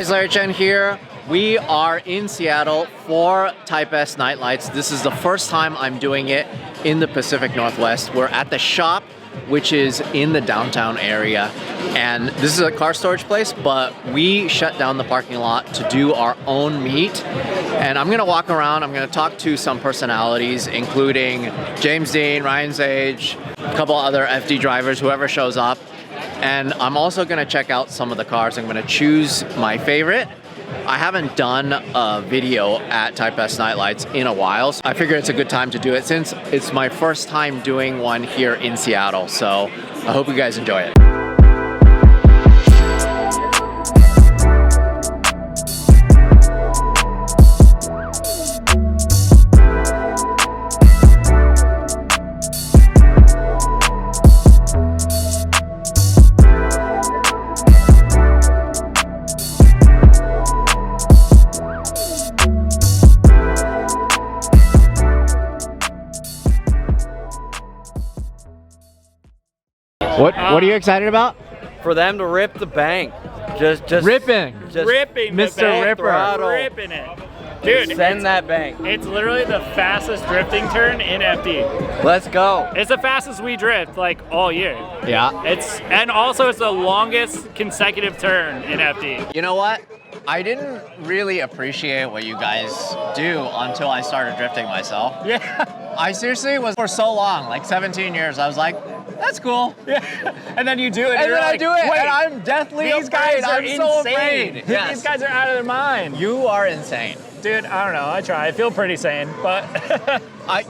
guys, Larry Chen here. We are in Seattle for Type S Night Lights. This is the first time I'm doing it in the Pacific Northwest. We're at the shop, which is in the downtown area. And this is a car storage place, but we shut down the parking lot to do our own meet. And I'm gonna walk around, I'm gonna talk to some personalities, including James Deane, Ryan Sage, a couple other FD drivers, whoever shows up. And I'm also gonna check out some of the cars. I'm gonna choose my favorite. I haven't done a video at Type S Night Lights in a while, so I figure it's a good time to do it since it's my first time doing one here in Seattle. So I hope you guys enjoy it. What are you excited about? For them to rip the bank. Just ripping. Ripping Mr. the bank, Ripper. ripping it. Dude, send that bank. It's literally the fastest drifting turn in FD. Let's go. It's the fastest we drift like all year. Yeah. And also it's the longest consecutive turn in FD. You know what? I didn't really appreciate what you guys do until I started drifting myself. Yeah. I seriously was for so long, like 17 years, I was like, that's cool. Yeah. And then you do it And you're then like, I do it, wait, and I'm deathly these afraid. guys are I'm so insane. afraid. Yes. These guys are out of their mind. You are insane. Dude, I don't know. I try. I feel pretty sane, but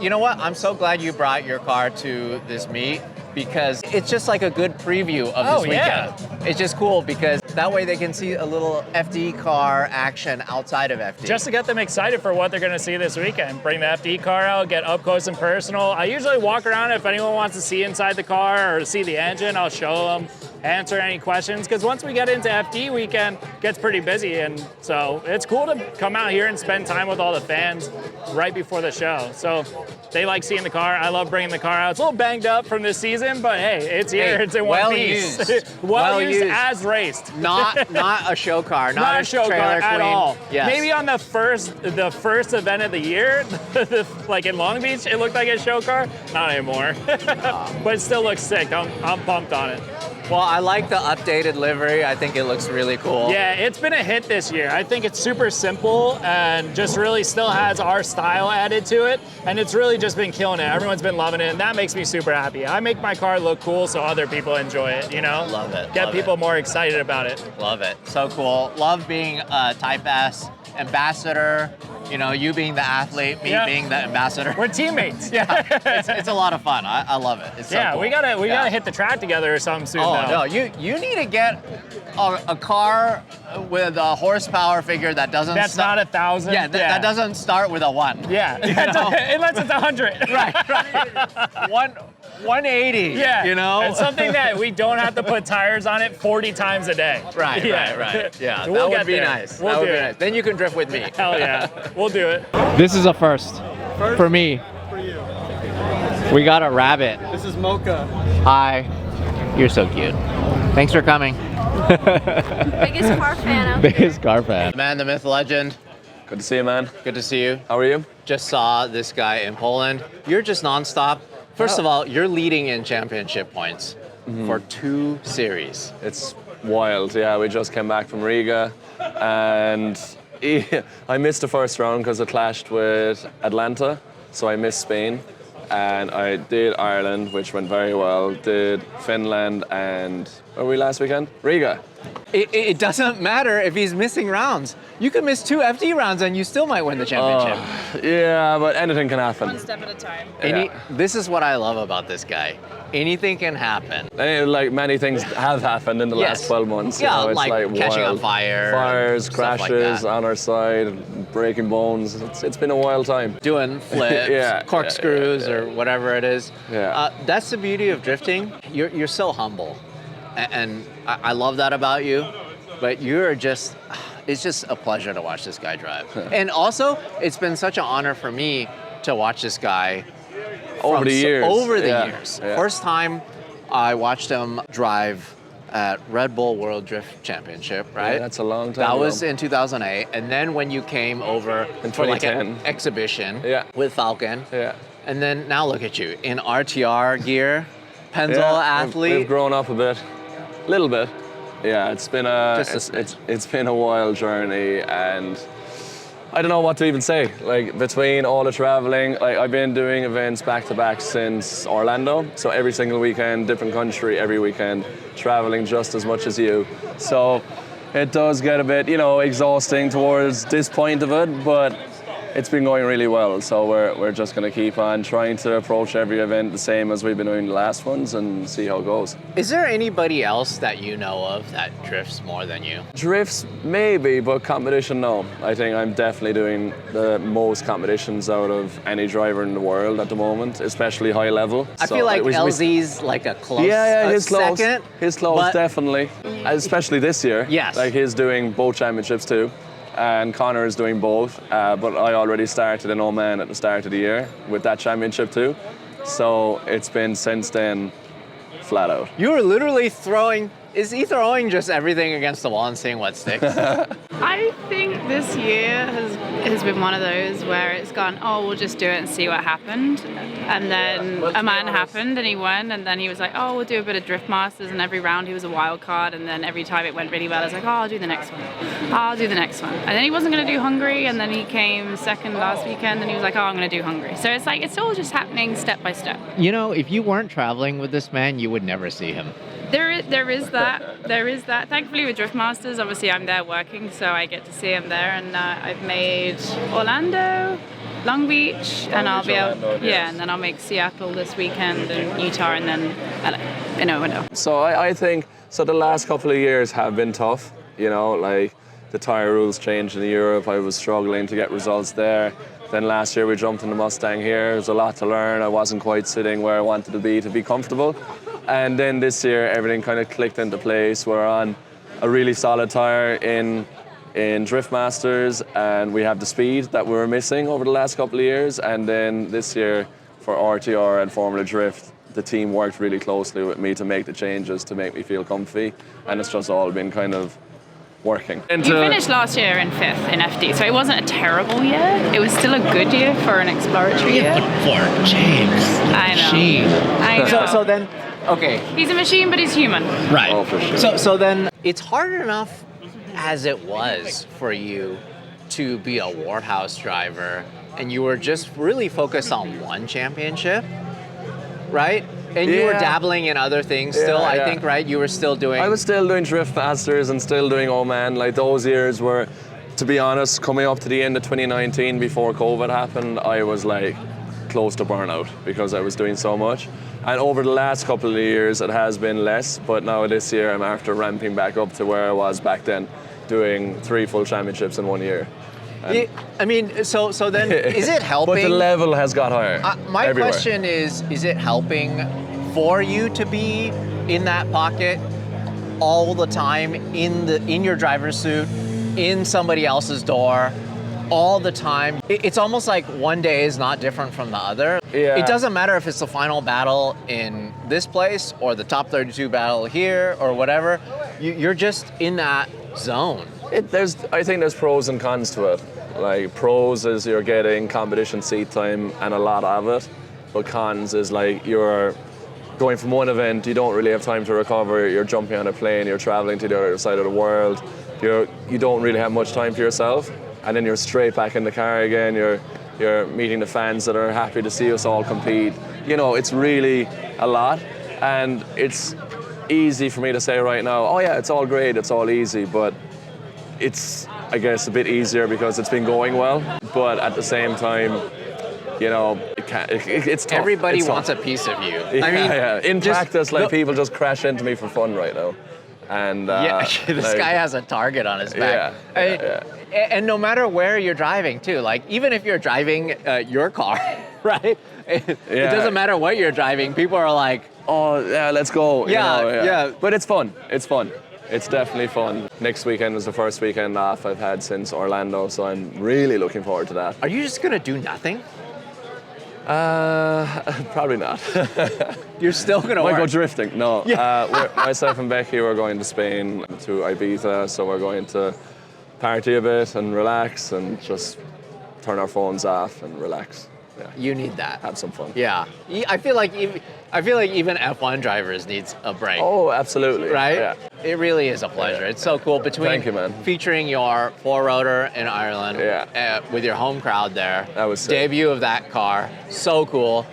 You know what? I'm so glad you brought your car to this meet because it's just like a good preview of this weekend. Yeah. It's just cool because that way they can see a little FD car action outside of FD. just to get them excited for what they're going to see this weekend. Bring the FD car out, get up close and personal. I usually walk around if anyone wants to see inside the car or to see the engine, I'll show them, answer any questions. Because once we get into FD weekend, it gets pretty busy. And so it's cool to come out here and spend time with all the fans right before the show. So they like seeing the car. I love bringing the car out. It's a little banged up from this season, but hey, it's here. It's in one piece. well used as raced. Not a show car, not a show car trailer at queen. all. Yes. Maybe on the first event of the year, like in Long Beach, it looked like a show car. Not anymore, but it still looks sick. I'm pumped on it. Well, I like the updated livery. I think it looks really cool. Yeah, it's been a hit this year. I think it's super simple and just really still has our style added to it. And it's really just been killing it. Everyone's been loving it, and that makes me super happy. I make my car look cool so other people enjoy it, you know? Love it. Get love people it. more excited about it. Love it. So cool. Love being a Type S ambassador. You know, you being the athlete, me being the ambassador. We're teammates. Yeah, it's a lot of fun. I love it. It's so cool. we gotta hit the track together or something soon. Oh though. no, you need to get a car with a horsepower figure that doesn't. That's not 1,000. Yeah, that doesn't start with a 1. Yeah, unless it's 100. Right. 180. Yeah, you know, and something that we don't have to put tires on it 40 times a day. Right. Yeah, So we'll that get would be there. nice. We'll that would do be it. nice. Then you can drift with me. Hell yeah, we'll do it. This is a first for me. For you. We got a rabbit. This is Mocha. Hi. You're so cute. Thanks for coming. Biggest car fan out Biggest car fan. The man, the myth, legend. Good to see you, man. Good to see you. How are you? Just saw this guy in Poland. You're just nonstop. First of all, you're leading in championship points for 2 series. It's wild. Yeah, we just came back from Riga, and I missed the first round because it clashed with Atlanta, so I missed Spain. And I did Ireland, which went very well. Did Finland, and where were we last weekend? Riga. It doesn't matter if he's missing rounds. You could miss 2 FD rounds and you still might win the championship. Yeah, but anything can happen. One step at a time. This is what I love about this guy. Anything can happen. Like many things have happened in the last 12 months. Yeah, you know, it's like catching wild. on fire. Fires, stuff like crashes that. on our side, breaking bones. It's been a wild time. Doing flips, corkscrews, yeah. or whatever it is. Yeah. That's the beauty of drifting. You're so humble. And I love that about you. But you're just, it's just a pleasure to watch this guy drive. And also, it's been such an honor for me to watch this guy Over the years. Over the Yeah, years. yeah. First time I watched him drive at Red Bull World Drift Championship, right? Yeah, that's a long time That ago. was in 2008. And then when you came over In for like an 2010. exhibition Yeah. with Falcon. Yeah. And then now look at you in RTR gear, Pennzoil Yeah, athlete. We've grown up a bit, little bit. Yeah, it's been it's been a wild journey, and I don't know what to even say. Like between all the traveling, like I've been doing events back to back since Orlando. So every single weekend, different country, every weekend, traveling just as much as you. So it does get a bit, exhausting towards this point of it, but it's been going really well. So we're just going to keep on trying to approach every event the same as we've been doing the last ones and see how it goes. Is there anybody else that you know of that drifts more than you? Drifts maybe, but competition no. I think I'm definitely doing the most competitions out of any driver in the world at the moment, especially high level. I feel like LZ's like a close his close. second. His close, but- definitely. Especially this year. Yes. Like he's doing both championships too. And Connor is doing both. But I already started in Oman at the start of the year with that championship too. So it's been since then flat out. You were literally throwing. Is he throwing just everything against the wall and seeing what sticks? I think this year has been one of those where it's gone, oh, we'll just do it and see what happened. And then Oman happened and he won, and then he was like, oh, we'll do a bit of Drift Masters, and every round he was a wild card, and then every time it went really well, I was like, oh, I'll do the next one. I'll do the next one. And then he wasn't going to do Hungary, and then he came second last weekend, and he was like, oh, I'm going to do Hungary. So it's like, it's all just happening step by step. If you weren't traveling with this man, you would never see him. There is that. Thankfully with Drift Masters, obviously I'm there working, so I get to see him there. And I've made Orlando, Long Beach, and I'll be able, and then I'll make Seattle this weekend, and Utah, and then LA in Orlando. So I think the last couple of years have been tough. Like the tire rules changed in Europe. I was struggling to get results there. Then last year we jumped in the Mustang here. There was a lot to learn. I wasn't quite sitting where I wanted to be comfortable. And then this year everything kind of clicked into place. We're on a really solid tire in Drift Masters, and we have the speed that we were missing over the last couple of years. And then this year for RTR and Formula Drift, the team worked really closely with me to make the changes to make me feel comfy, and it's just all been kind of working. You finished last year in 5th in FD, so it wasn't a terrible year. It was still a good year for an exploratory year. For James, I know. I know. So then, okay. He's a machine, but he's human. Right. Oh, for sure. So then, it's hard enough as it was for you to be a Warthouse driver, and you were just really focused on one championship, right? And you were dabbling in other things still, I think, right? You were still doing... I was still doing Drift Masters and still doing Oman. Like those years were, to be honest, coming up to the end of 2019 before COVID happened, I was like close to burnout because I was doing so much. And over the last couple of years, it has been less, but now this year I'm after ramping back up to where I was back then, doing 3 full championships in 1 year. So then, is it helping? But the level has got higher. My everywhere. question is it helping for you to be in that pocket all the time, in your driver's suit, in somebody else's door, all the time? It's almost like one day is not different from the other. Yeah. It doesn't matter if it's the final battle in this place or the top 32 battle here or whatever. You're just in that zone. I think there's pros and cons to it. Like pros is you're getting competition seat time and a lot of it, but cons is like you're going from one event, you don't really have time to recover, you're jumping on a plane, you're traveling to the other side of the world, you don't really have much time for yourself, and then you're straight back in the car again, you're meeting the fans that are happy to see us all compete. It's really a lot, and it's easy for me to say right now, oh yeah, it's all great, it's all easy, but it's, I guess, a bit easier because it's been going well, but at the same time, it's tough. Everybody it's wants tough. a piece of you. Yeah. In practice, people just crash into me for fun right now. And this guy has a target on his back. And no matter where you're driving too, like even if you're driving your car, right? It doesn't matter what you're driving. People are like, oh yeah, let's go. Yeah. But it's fun. It's definitely fun. Next weekend was the first weekend off I've had since Orlando, so I'm really looking forward to that. are you just gonna do nothing? Probably not. You're still gonna Might go work. drifting. No. Myself and Becky, we're going to Spain, to Ibiza, so we're going to party a bit and relax and just turn our phones off and relax. Yeah. You need that. Have some fun. Yeah. I feel like even F1 drivers needs a break. Oh, absolutely. Right? Yeah. It really is a pleasure. It's so cool between Thank you, man. featuring your four-rotor in Ireland Yeah. with your home crowd there. That was sick. Debut of that car. So cool.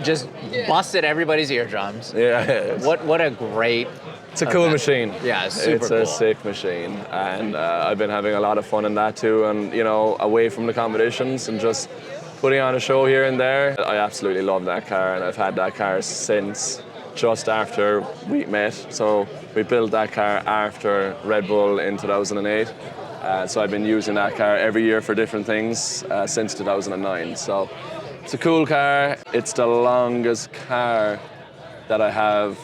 Just busted everybody's eardrums. Yeah. What a great It's a cool event. machine. Yeah, it's super It's cool. a sick machine, and I've been having a lot of fun in that too. And you know, away from the competitions and just putting on a show here and there. I absolutely love that car, and I've had that car since just after we met. So we built that car after Red Bull in 2008. So I've been using that car every year for different things since 2009. So it's a cool car. It's the longest car that I have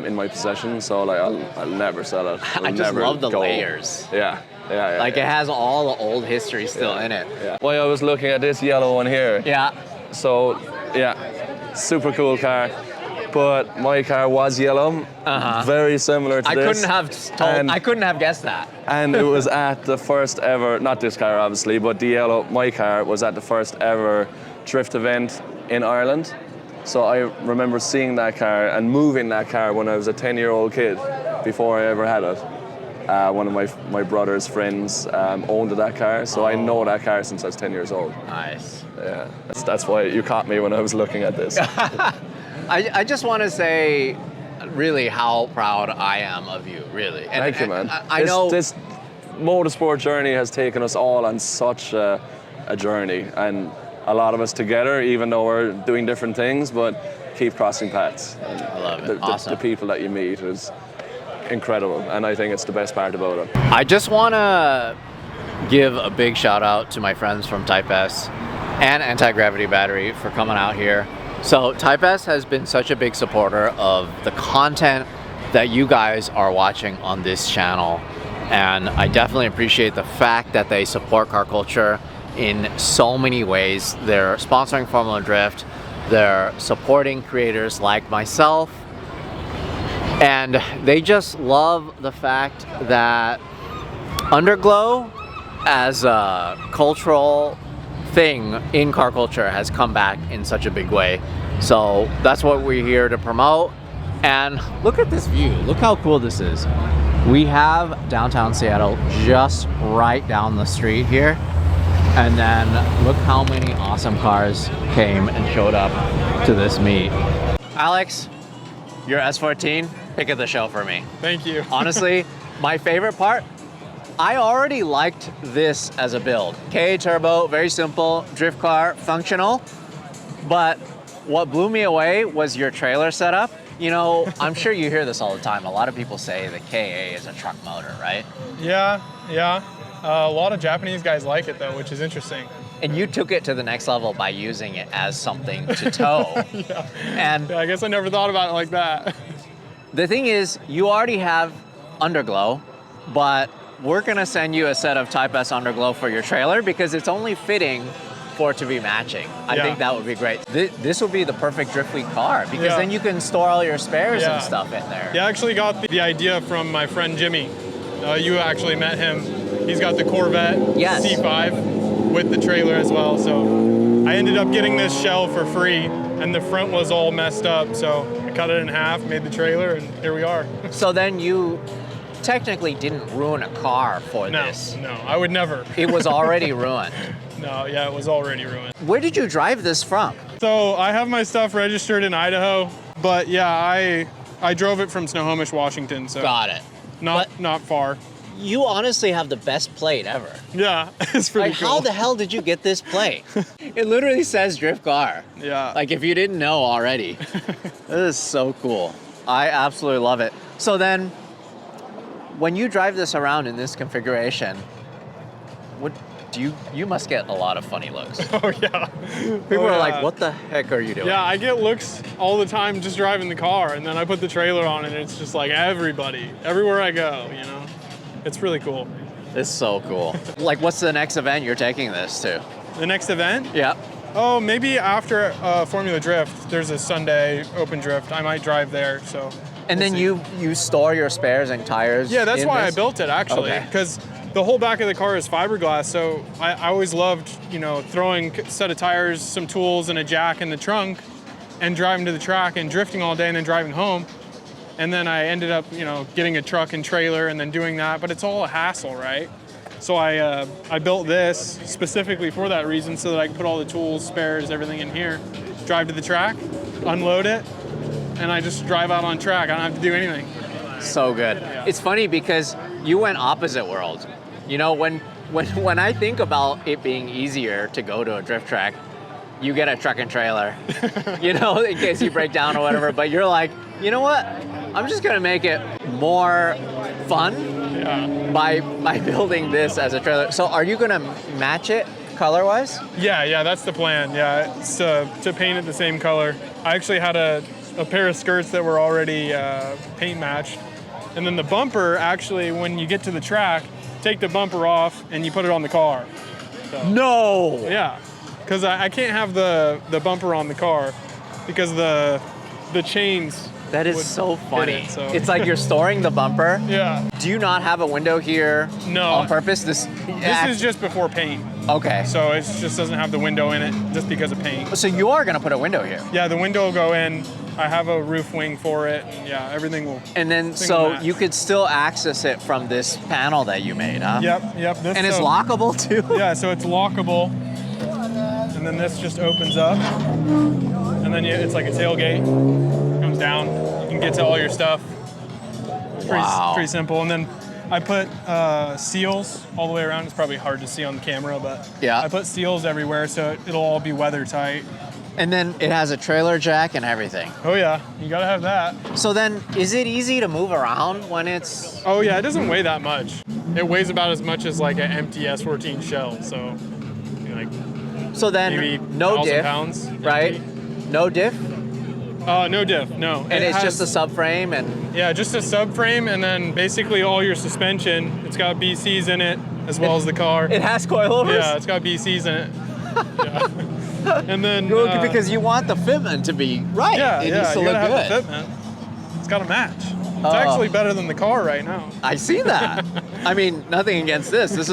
in my possession. So like I'll never sell it. I It'll just never love the go. layers. Yeah. Like it has all the old history still in it. Yeah. Well, I was looking at this yellow one here. Yeah. So, yeah, super cool car. But my car was yellow, very similar to this. I couldn't have guessed that. And it was at the first ever, not this car obviously, but the yellow, my car was at the first ever drift event in Ireland. So I remember seeing that car and moving that car when I was a 10-year-old kid before I ever had it. One of my brother's friends owned that car, so I know that car since I was 10 years old. Nice. Yeah, that's why you caught me when I was looking at this. I just want to say really how proud I am of you, really. And Thank you, man. I know this motorsport journey has taken us all on such a journey, and a lot of us together, even though we're doing different things, but keep crossing paths. And I love it. The Awesome. people that you meet is incredible, and I think it's the best part about it. I just want to give a big shout out to my friends from Type S and Anti-Gravity Battery for coming out here. So Type S has been such a big supporter of the content that you guys are watching on this channel, and I definitely appreciate the fact that they support car culture in so many ways. They're sponsoring Formula Drift, they're supporting creators like myself, and they just love the fact that Underglow as a cultural thing in car culture has come back in such a big way. So that's what we're here to promote. And look at this view. Look how cool this is. We have downtown Seattle just right down the street here. And then look how many awesome cars came and showed up to this meet. Alex, your S14, pick of the show for me. Thank you. Honestly, my favorite part, I already liked this as a build. K turbo, very simple, drift car, functional. But what blew me away was your trailer setup. You know, I'm sure you hear this all the time. A lot of people say the KA is a truck motor, right? Yeah. A lot of Japanese guys like it though, which is interesting. And you took it to the next level by using it as something to tow. Yeah. And I guess I never thought about it like that. the thing is, you already have Underglow, but we're gonna send you a set of Type S Underglow for your trailer because it's only fitting for it to be matching. I think that would be great. This would be the perfect drift week car because then you can store all your spares and stuff in there. Yeah, I actually got the idea from my friend Jimmy. You actually met him. He's got the Corvette C5 with the trailer as well. So I ended up getting this shell for free, and the front was all messed up. So I cut it in half, made the trailer, and here we are. So then you technically didn't ruin a car for this. No, I would never. It was already ruined. No, yeah, it was already ruined. Where did you drive this from? So I have my stuff registered in Idaho, but yeah, I drove it from Snohomish, Washington. So Got it. not far. You honestly have the best plate ever. Yeah, it's pretty Like, cool. how the hell did you get this plate? It literally says drift car. Yeah. Like, if you didn't know already. This is so cool. I absolutely love it. So then, when you drive this around in this configuration, you must get a lot of funny looks. Oh yeah. People are like, what the heck are you doing? Yeah, I get looks all the time just driving the car, and then I put the trailer on, and it's just like everybody, everywhere I go, you know? It's really cool. It's so cool. Like, what's the next event you're taking this to? The next event? Yeah. Oh, maybe after Formula Drift, there's a Sunday open drift. I might drive there. So. And then you store your spares and tires. Yeah, that's in why this? I built it actually, because the whole back of the car is fiberglass. So I always loved, throwing a set of tires, some tools, and a jack in the trunk, and driving to the track and drifting all day, and then driving home. And then I ended up, getting a truck and trailer, and then doing that. But it's all a hassle, right? So I built this specifically for that reason, so that I can put all the tools, spares, everything in here, drive to the track, unload it, and I just drive out on track. I don't have to do anything. So good. Yeah. It's funny because you went opposite world. When I think about it being easier to go to a drift track, you get a truck and trailer, in case you break down or whatever. But you're like, you know what? I'm just gonna make it more fun by building this as a trailer. So are you gonna match it color-wise? Yeah, that's the plan. Yeah, it's to paint it the same color. I actually had a pair of skirts that were already paint matched. And then the bumper, actually, when you get to the track, take the bumper off and you put it on the car. So, no! Yeah, because I can't have the bumper on the car because the chains. That is so funny. So. It's like you're storing the bumper. Yeah. Do you not have a window here on purpose? This is just before paint. Okay. So it just doesn't have the window in it just because of paint. So you are gonna put a window here? Yeah, the window will go in. I have a roof wing for it. And yeah, everything will. And then so you could still access it from this panel that you made, huh? Yep. And it's lockable too? Yeah, so it's lockable. And then this just opens up. And then it's like a tailgate. Comes down. You can get to all your stuff. Pretty simple. And then I put seals all the way around. It's probably hard to see on the camera, but I put seals everywhere so it'll all be weather tight. And then it has a trailer jack and everything. Oh yeah, you gotta have that. So then, is it easy to move around when it's... Oh yeah, it doesn't weigh that much. It weighs about as much as like an empty S14 shell, so So then, maybe no 1,000 diff, pounds, right? empty. No diff? No diff, no. And it's just a subframe and... Yeah, just a subframe, and then basically all your suspension. It's got BCs in it, as well as the car. It has coilovers? Yeah, it's got BCs in it. Yeah. And then because you want the fitment to be right. Yeah, it needs to you look gotta good. have the fitment. It's got to match. It's actually better than the car right now. I see that. I mean, nothing against this. This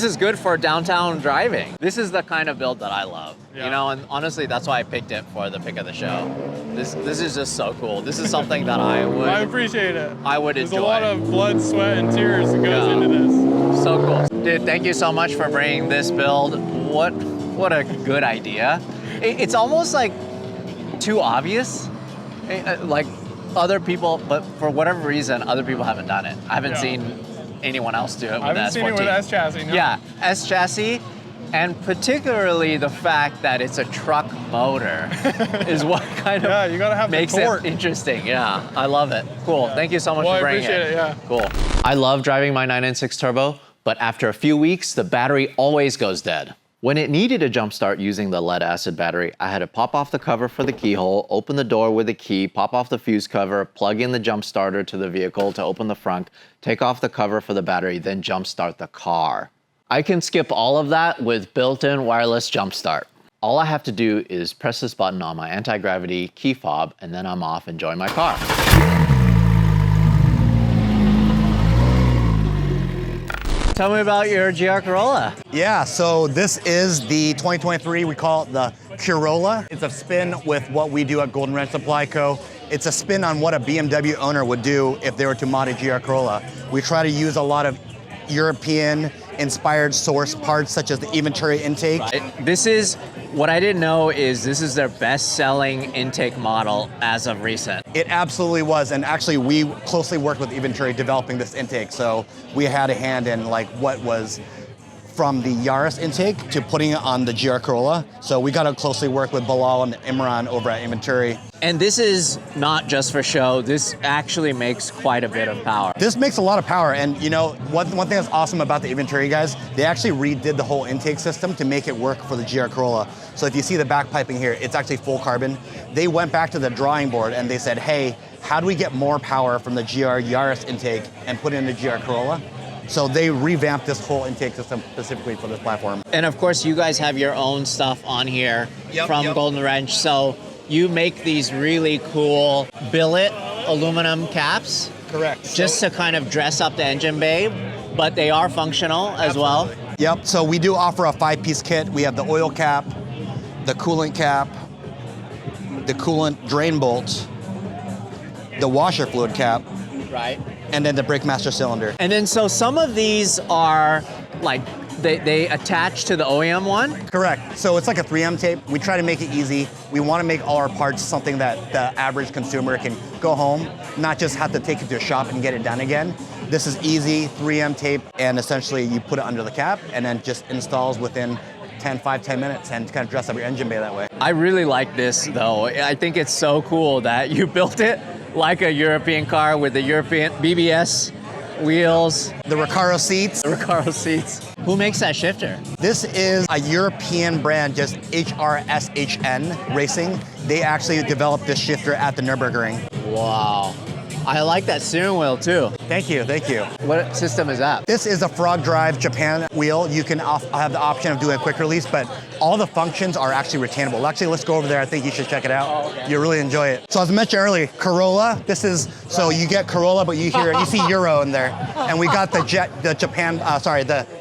is good for downtown driving. This is the kind of build that I love. Yeah. And honestly, that's why I picked it for the pick of the show. This is just so cool. This is something that I would. I appreciate it. I would There's enjoy. a lot of blood, sweat, and tears that goes into this. So cool, dude. Thank you so much for bringing this build. What a good idea. It's almost like too obvious. Like other people, but for whatever reason, other people haven't done it. I haven't seen anyone else do it with the S14. I haven't seen it with S chassis. No. Yeah, S chassis, and particularly the fact that it's a truck motor is what kind of you gotta have makes the torque. it interesting. Yeah, I love it. Cool. Thank you so much for bringing I appreciate it. Yeah. Cool. I love driving my 996 Turbo, but after a few weeks, the battery always goes dead. When it needed a jump start using the lead acid battery, I had to pop off the cover for the keyhole, open the door with a key, pop off the fuse cover, plug in the jump starter to the vehicle to open the front, take off the cover for the battery, then jump start the car. I can skip all of that with built-in wireless jump start. All I have to do is press this button on my anti-gravity key fob, and then I'm off enjoying my car. Tell me about your GR Corolla. Yeah, so this is the 2023, we call it the Corolla. It's a spin with what we do at Golden Ranch Supply Co. It's a spin on what a BMW owner would do if they were to mod a GR Corolla. We try to use a lot of European-inspired source parts, such as the Venturi intake. This is, what I didn't know is this is their best-selling intake model as of recent. It absolutely was, and actually we closely worked with Venturi developing this intake, so we had a hand in like what was from the Yaris intake to putting it on the GR Corolla. So we got to closely work with Bilal and Imran over at Venturi. And this is not just for show, this actually makes quite a bit of power. This makes a lot of power, and you know, one thing that's awesome about the Venturi guys, they actually redid the whole intake system to make it work for the GR Corolla. So if you see the back piping here, it's actually full carbon. They went back to the drawing board and they said, hey, how do we get more power from the GR Yaris intake and put it in the GR Corolla? So they revamped this whole intake system specifically for this platform. And of course, you guys have your own stuff on here from Golden Wrench. So you make these really cool billet aluminum caps. Correct. Just to kind of dress up the engine bay, but they are functional as well. Yep, so we do offer a 5-piece kit. We have the oil cap, the coolant cap, the coolant drain bolt, the washer fluid cap, right, and then the brake master cylinder. And then so some of these are like they attach to the OEM one? Correct. So it's like a 3M tape. We try to make it easy. We want to make all our parts something that the average consumer can go home, not just have to take it to a shop and get it done again. This is easy 3M tape, and essentially you put it under the cap and then just installs within 10 minutes and kind of dress up your engine bay that way. I really like this though. I think it's so cool that you built it like a European car with the European BBS wheels. The Recaro seats. The Recaro seats. Who makes that shifter? This is a European brand, just HRSHN Racing. They actually developed this shifter at the Nürburgring. Wow. I like that steering wheel too. Thank you, thank you. What system is that? This is a Frog Drive Japan wheel. You can have the option of doing a quick release, but all the functions are actually retainable. Actually, let's go over there. I think you should check it out. Oh, okay. You'll really enjoy it. So as I mentioned earlier, Corolla. This is, so you get Corolla, but you see Euro in there. And we got the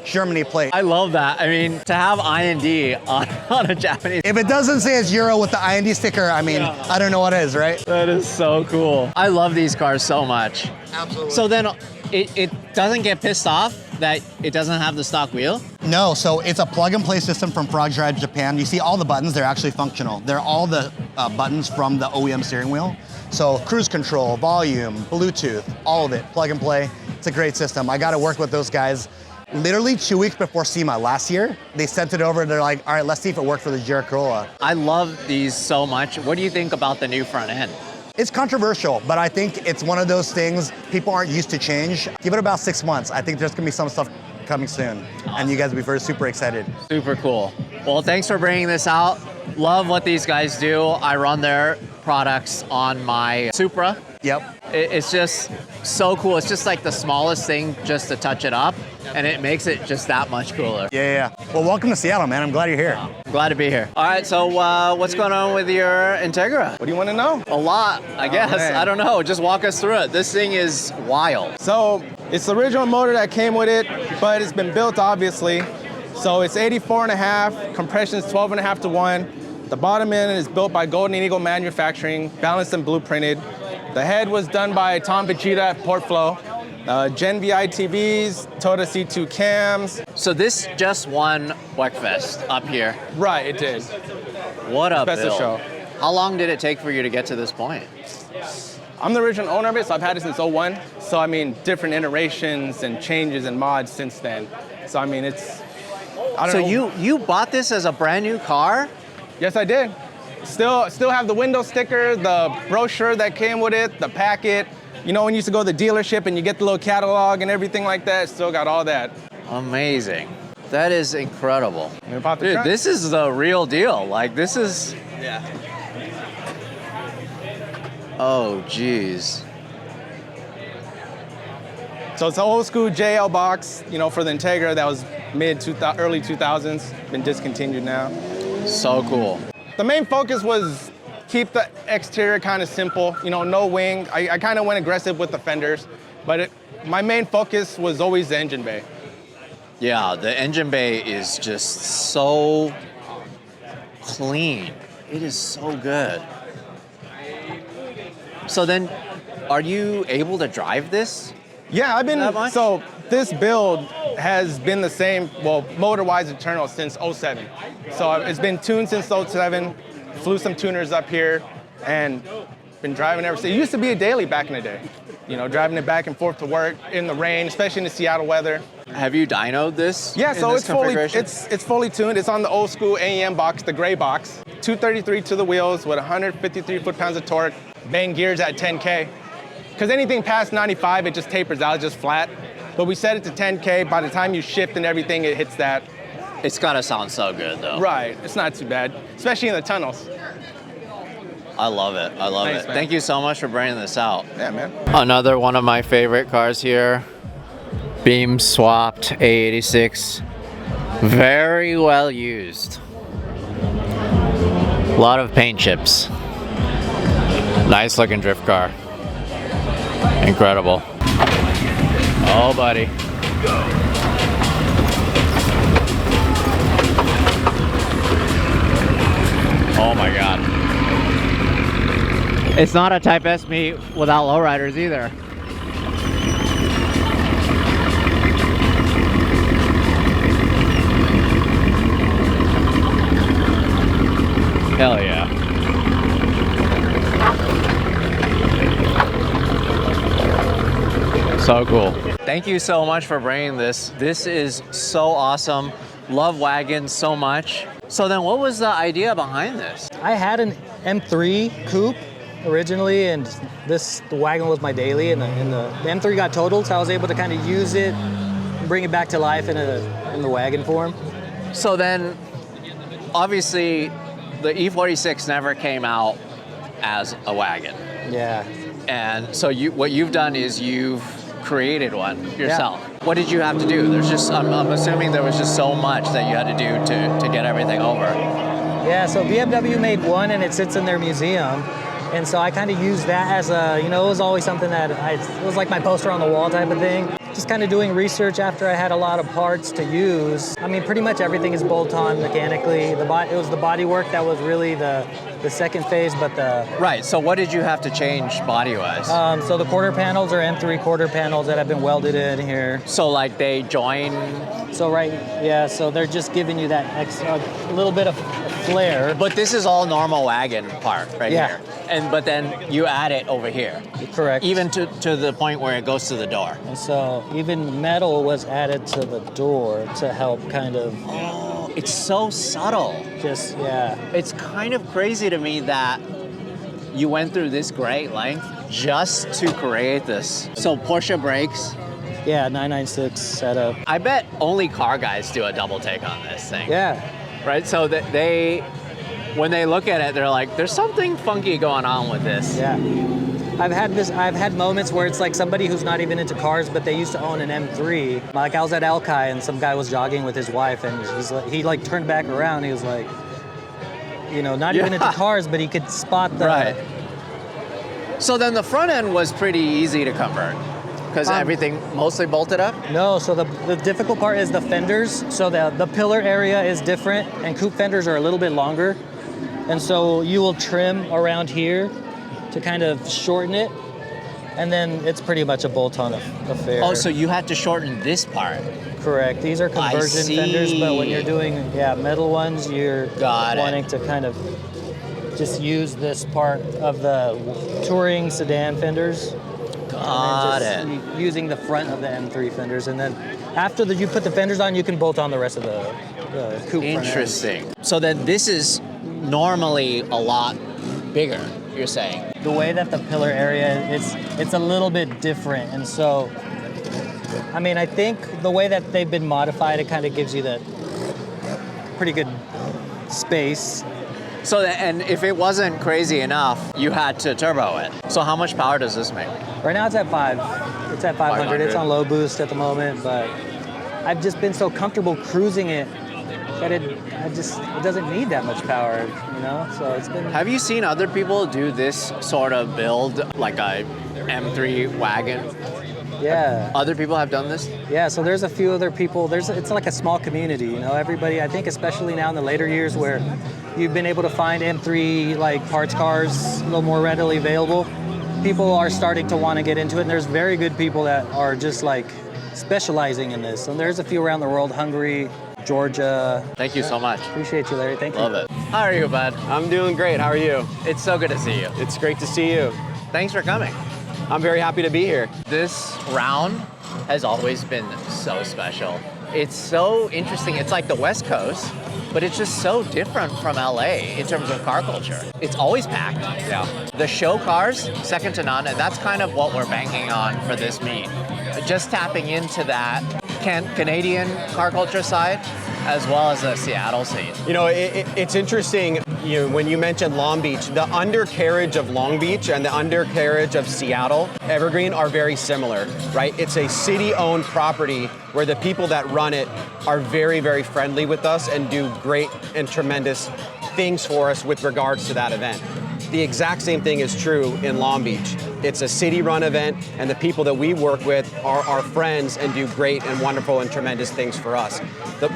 Germany plate. I love that. I mean, to have IND on a Japanese. If it doesn't say it's Euro with the IND sticker, I mean, I don't know what is, right? That is so cool. I love these cars so much. Absolutely. So then it doesn't get pissed off that it doesn't have the stock wheel? No, so it's a plug and play system from Frog Drive Japan. You see all the buttons, they're actually functional. They're all the buttons from the OEM steering wheel. So cruise control, volume, Bluetooth, all of it, plug and play. It's a great system. I got to work with those guys. Literally 2 weeks before SEMA last year, they sent it over and they're like, all right, let's see if it worked for the GR Corolla. I love these so much. What do you think about the new front end? It's controversial, but I think it's one of those things people aren't used to change. Give it about 6 months. I think there's gonna be some stuff coming soon. Awesome. And you guys will be super excited. Super cool. Well, thanks for bringing this out. Love what these guys do. I run their products on my Supra. Yep. It's just so cool. It's just like the smallest thing just to touch it up, and it makes it just that much cooler. Yeah. Well, welcome to Seattle, man. I'm glad you're here. Glad to be here. All right, so what's going on with your Integra? What do you want to know? A lot, I guess. Man. I don't know. Just walk us through it. This thing is wild. So it's the original motor that came with it, but it's been built, obviously. So it's 84.5, compression's 12.5 to 1. The bottom end is built by Golden Eagle Manufacturing, balanced and blueprinted. The head was done by Tom Vegeta at Portflow. Gen VI TVs, Toyota C2 cams. So this just won Weckfest up here. Right, it did. What a Best of build. show. How long did it take for you to get to this point? I'm the original owner of it, so I've had it since 01. So I mean, different iterations and changes and mods since then. So I mean, it's, I don't know. So you bought this as a brand new car? Yes, I did. Still have the window sticker, the brochure that came with it, the packet. You know, when you used to go to the dealership and you get the little catalog and everything like that, still got all that. Amazing. That is incredible. Dude, Dude, this is the real deal. Like, this is... Yeah. Oh, geez. So it's an old school JL box, you know, for the Integra that was early 2000s, been discontinued now. So cool. The main focus was keep the exterior kind of simple, you know, no wing. I kind of went aggressive with the fenders, but my main focus was always the engine bay. Yeah, the engine bay is just so clean. It is so good. So then, are you able to drive this? Yeah, I've been, that much? so this build has been the same, well, motor-wise internal since 07. So it's been tuned since 07, flew some tuners up here, and been driving ever since. It used to be a daily back in the day. You know, driving it back and forth to work in the rain, especially in the Seattle weather. Have you dynoed this? Yeah, so it's it's fully tuned. It's on the old school AEM box, the gray box. 233 to the wheels with 153 foot-pounds of torque. Bang gears at 10K. Because anything past 95, it just tapers out, it's just flat. But we set it to 10K. By the time you shift and everything, it hits that. It's gotta sound so good though. Right, it's not too bad, especially in the tunnels. I love it, I love Thanks, it. man. Thank you so much for bringing this out. Yeah, man. Another one of my favorite cars here. Beam swapped A86. Very well used. A lot of paint chips. Nice looking drift car. Incredible. Oh, buddy. Oh my God. It's not a Type S meet without lowriders either. Hell yeah. So cool. Thank you so much for bringing this. This is so awesome. Love wagons so much. So then what was the idea behind this? I had an M3 coupe originally, and the wagon was my daily, and the M3 got totaled, so I was able to kind of use it and bring it back to life in the wagon form. So then, obviously, the E46 never came out as a wagon. Yeah. And so what you've done is you've created one yourself. Yeah. What did you have to do? There's just, I'm assuming there was just so much that you had to do to get everything over. Yeah, so BMW made one and it sits in their museum. And so I kind of used that as a, it was always something that it was like my poster on the wall type of thing. Just kind of doing research after I had a lot of parts to use. I mean, pretty much everything is bolt-on mechanically. It was the body work that was really the second phase, but the... Right, so what did you have to change body-wise? So the quarter panels are M3 quarter panels that have been welded in here. So like they join? So so they're just giving you that extra, a little bit of flair. But this is all normal wagon part right here. But then you add it over here. Correct. Even to the point where it goes to the door. And so even metal was added to the door to help kind of... Oh, it's so subtle. It's kind of crazy to me that you went through this great length just to create this. So Porsche brakes. Yeah, 996 setup. I bet only car guys do a double take on this thing. Yeah. Right, so that when they look at it, they're like, there's something funky going on with this. Yeah. I've had moments where it's like somebody who's not even into cars, but they used to own an M3. Like I was at Alki and some guy was jogging with his wife, and he turned back around. He was like, not even into cars, but he could spot the... Right. So then the front end was pretty easy to convert because everything mostly bolted up? No, so the difficult part is the fenders. So the pillar area is different, and coupe fenders are a little bit longer. And so you will trim around here to kind of shorten it, and then it's pretty much a bolt-on affair. Oh, so you had to shorten this part? Correct. These are conversion fenders, but when you're doing metal ones, you're wanting to kind of just use this part of the touring sedan fenders. Got it. Using the front of the M3 fenders, and then after you put the fenders on, you can bolt on the rest of the coupe. Interesting. So then this is normally a lot bigger, you're saying? The way that the pillar area, it's a little bit different, and so, I mean, I think the way that they've been modified, it kind of gives you that pretty good space. So, and if it wasn't crazy enough, you had to turbo it. So how much power does this make? Right now it's at 5. It's at 500. It's on low boost at the moment, but I've just been so comfortable cruising it that it doesn't need that much power, So it's been... Have you seen other people do this sort of build, like a M3 wagon? Yeah. Other people have done this? Yeah, so there's a few other people. It's like a small community, Everybody, I think especially now in the later years where you've been able to find M3 like parts cars a little more readily available, people are starting to want to get into it, and there's very good people that are just like specializing in this. And there's a few around the world, Hungary, Georgia. Thank you so much. Appreciate you, Larry. Thank you. Love it. How are you, bud? I'm doing great. How are you? It's so good to see you. It's great to see you. Thanks for coming. I'm very happy to be here. This round has always been so special. It's so interesting. It's like the West Coast, but it's just so different from LA in terms of car culture. It's always packed. Yeah. The show cars, second to none, and that's kind of what we're banking on for this meet. Just tapping into that Canadian car culture side, as well as the Seattle scene. You know, it's interesting, when you mentioned Long Beach, the undercarriage of Long Beach and the undercarriage of Seattle, Evergreen, are very similar, right? It's a city-owned property where the people that run it are very, very friendly with us and do great and tremendous things for us with regards to that event. The exact same thing is true in Long Beach. It's a city-run event, and the people that we work with are our friends and do great and wonderful and tremendous things for us.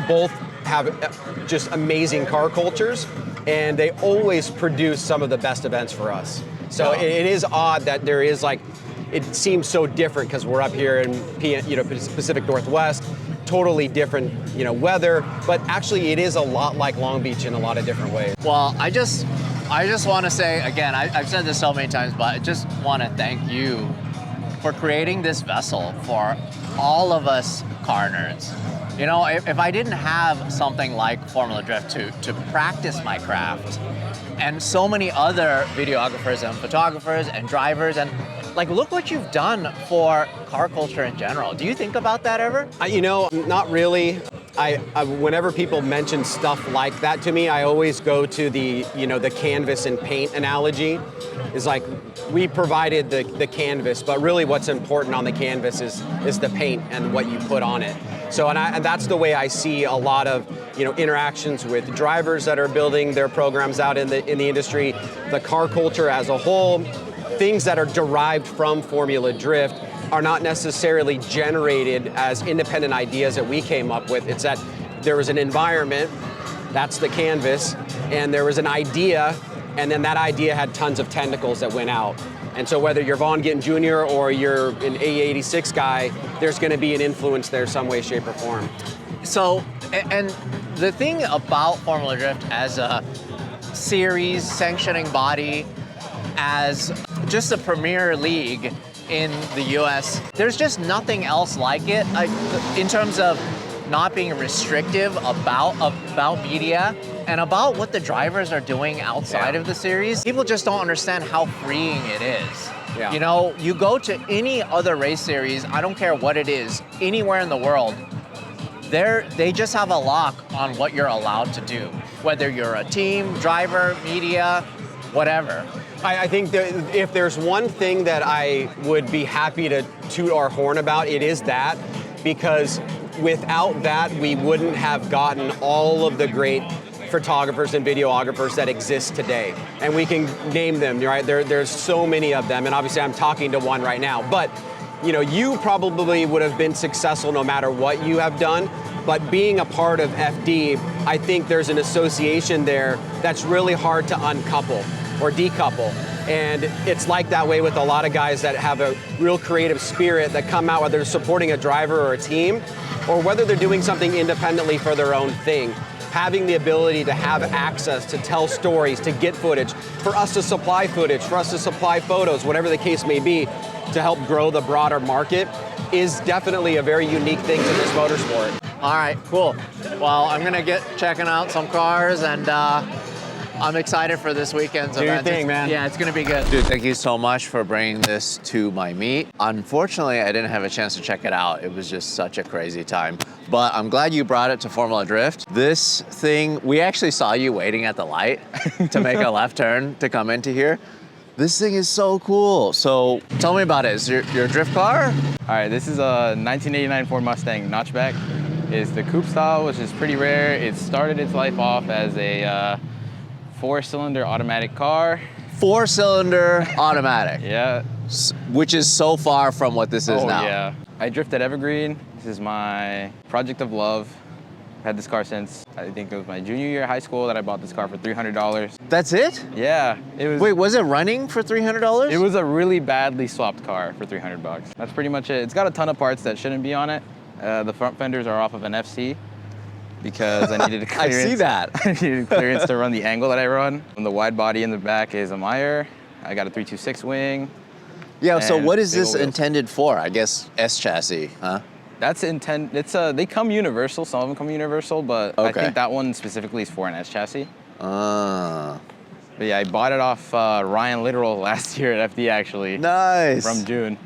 Both have just amazing car cultures, and they always produce some of the best events for us. So it is odd that there is it seems so different because we're up here in Pacific Northwest, totally different weather, but actually it is a lot like Long Beach in a lot of different ways. Well, I just want to say, again, I've said this so many times, but I just want to thank you for creating this vessel for all of us car nerds. You know, if I didn't have something like Formula Drift to practice my craft, and so many other videographers and photographers and drivers, and look what you've done for car culture in general. Do you think about that ever? Not really. Whenever people mention stuff like that to me, I always go to the canvas and paint analogy. It's like we provided the canvas, but really what's important on the canvas is the paint and what you put on it. So, and that's the way I see a lot of interactions with drivers that are building their programs out in the industry, the car culture as a whole. Things that are derived from Formula Drift are not necessarily generated as independent ideas that we came up with. It's that there was an environment, that's the canvas, and there was an idea, and then that idea had tons of tentacles that went out. And so whether you're Vaughn Gittin Jr. or you're an A86 guy, there's going to be an influence there some way, shape, or form. So, and the thing about Formula Drift as a series sanctioning body, as just a premier league in the US, there's just nothing else like it in terms of not being restrictive about media and about what the drivers are doing outside of the series. People just don't understand how freeing it is. Yeah. You know, you go to any other race series, I don't care what it is, anywhere in the world, they just have a lock on what you're allowed to do, whether you're a team, driver, media, whatever. I think that if there's one thing that I would be happy to toot our horn about, it is that, because without that, we wouldn't have gotten all of the great photographers and videographers that exist today. And we can name them, right? There's so many of them, and obviously I'm talking to one right now. But you probably would have been successful no matter what you have done. But being a part of FD, I think there's an association there that's really hard to uncouple or decouple. And it's like that way with a lot of guys that have a real creative spirit that come out, whether they're supporting a driver or a team, or whether they're doing something independently for their own thing. Having the ability to have access to tell stories, to get footage, for us to supply footage, for us to supply photos, whatever the case may be, to help grow the broader market is definitely a very unique thing to this motorsport. All right, cool. Well, I'm gonna get checking out some cars, and I'm excited for this weekend's event. Do your thing, man. Yeah, it's gonna be good. Dude, thank you so much for bringing this to my meet. Unfortunately, I didn't have a chance to check it out. It was just such a crazy time. But I'm glad you brought it to Formula Drift. This thing, we actually saw you waiting at the light to make a left turn to come into here. This thing is so cool. So tell me about it. Is your drift car? All right, this is a 1989 Ford Mustang notchback. It's the coupe style, which is pretty rare. It started its life off as a 4-cylinder automatic car. 4-cylinder automatic. Yeah. Which is so far from what this is now. Yeah. I drift at Evergreen. This is my project of love. I've had this car since, I think it was my junior year of high school that I bought this car for $300. That's it? Yeah. It was. Wait, was it running for $300? It was a really badly swapped car for $300. That's pretty much it. It's got a ton of parts that shouldn't be on it. The front fenders are off of an FC because I needed a clearance. I see that. I needed clearance to run the angle that I run. And the wide body in the back is a Meyer. I got a 326 wing. Yeah, so what is this intended for? I guess S chassis, huh? That's they come universal, some of them come universal, but I think that one specifically is for an S chassis. But yeah, I bought it off Ryan Literal last year at FD actually. Nice. From June.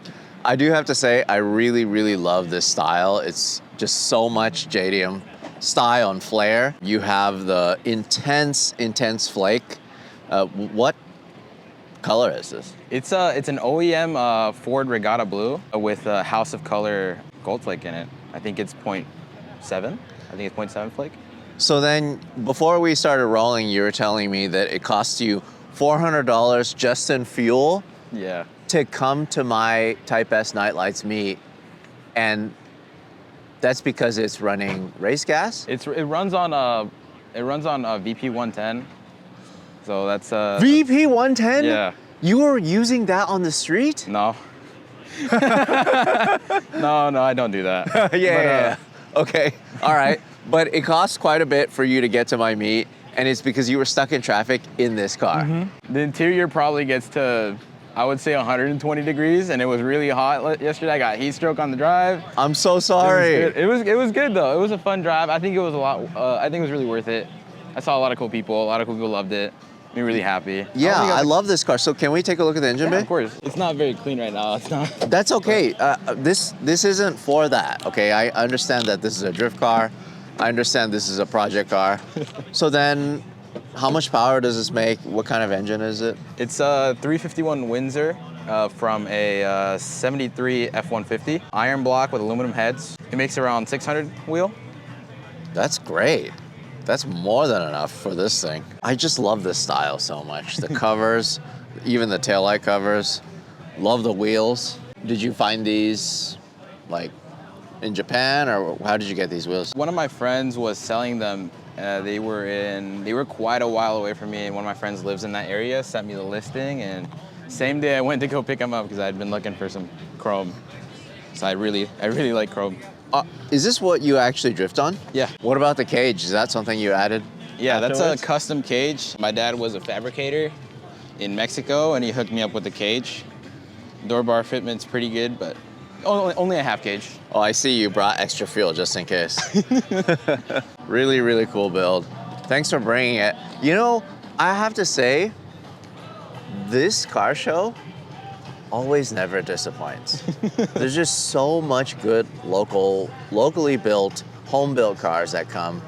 I do have to say, I really, really love this style. It's just so much JDM style and flair. You have the intense flake. What color is this? It's an OEM Ford Regatta Blue with a House of Color gold flake in it. I think it's 0.7. I think it's 0.7 flake. So then, before we started rolling, you were telling me that it costs you $400 just in fuel. Yeah. To come to my Type S Nightlights meet, and that's because it's running race gas? It runs on VP 110. So that's VP 110? Yeah. You were using that on the street? No. No, I don't do that. Yeah. Okay. All right. But it costs quite a bit for you to get to my meet, and it's because you were stuck in traffic in this car. The interior probably gets to, I would say, 120 degrees, and it was really hot yesterday. I got heat stroke on the drive. I'm so sorry. It was good though. It was a fun drive. I think it was I think it was really worth it. I saw a lot of cool people. A lot of cool people loved it. Made me really happy. Yeah, I love this car. So can we take a look at the engine bay? Of course. It's not very clean right now. It's not. That's okay. This isn't for that. Okay, I understand that this is a drift car. I understand this is a project car. So then, how much power does this make? What kind of engine is it? It's a 351 Windsor from a 73 F-150. Iron block with aluminum heads. It makes around 600 wheel. That's great. That's more than enough for this thing. I just love this style so much. The covers, even the taillight covers. Love the wheels. Did you find these like in Japan, or how did you get these wheels? One of my friends was selling them. They were quite a while away from me, and one of my friends lives in that area, sent me the listing, and same day I went to go pick them up because I'd been looking for some chrome. So I really like chrome. Is this what you actually drift on? Yeah. What about the cage? Is that something you added? Yeah, afterwards? That's a custom cage. My dad was a fabricator in Mexico, and he hooked me up with the cage. Door bar fitment's pretty good, but only a half cage. Oh, I see you brought extra fuel just in case. Really, really cool build. Thanks for bringing it. You know, I have to say, this car show always never disappoints. There's just so much good locally built, home-built cars that come,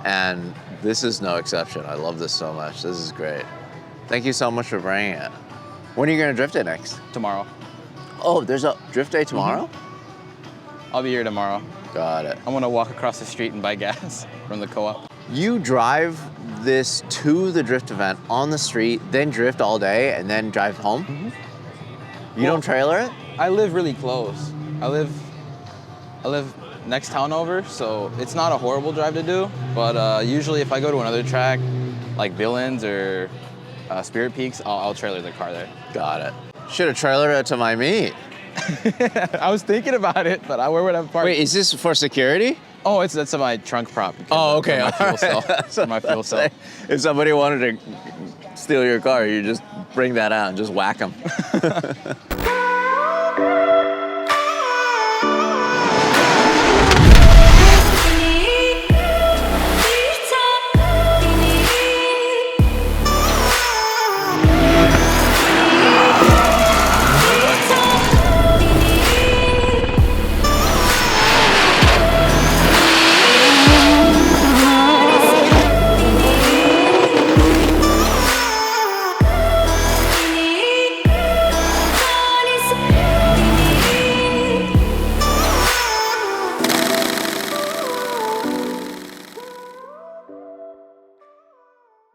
and this is no exception. I love this so much. This is great. Thank you so much for bringing it. When are you gonna drift it next? Tomorrow. Oh, there's a drift day tomorrow? I'll be here tomorrow. Got it. I'm gonna walk across the street and buy gas from the co-op. You drive this to the drift event on the street, then drift all day, and then drive home? You don't trailer it? I live really close. I live next town over, so it's not a horrible drive to do. But usually, if I go to another track, like Billings or Spirit Peaks, I'll trailer the car there. Got it. Should have trailered it to my meet. I was thinking about it, but where would I park? Wait, is this for security? Oh, that's my trunk prop. Oh, okay. My fuel cell. My fuel cell. If somebody wanted to steal your car, you just bring that out and just whack them.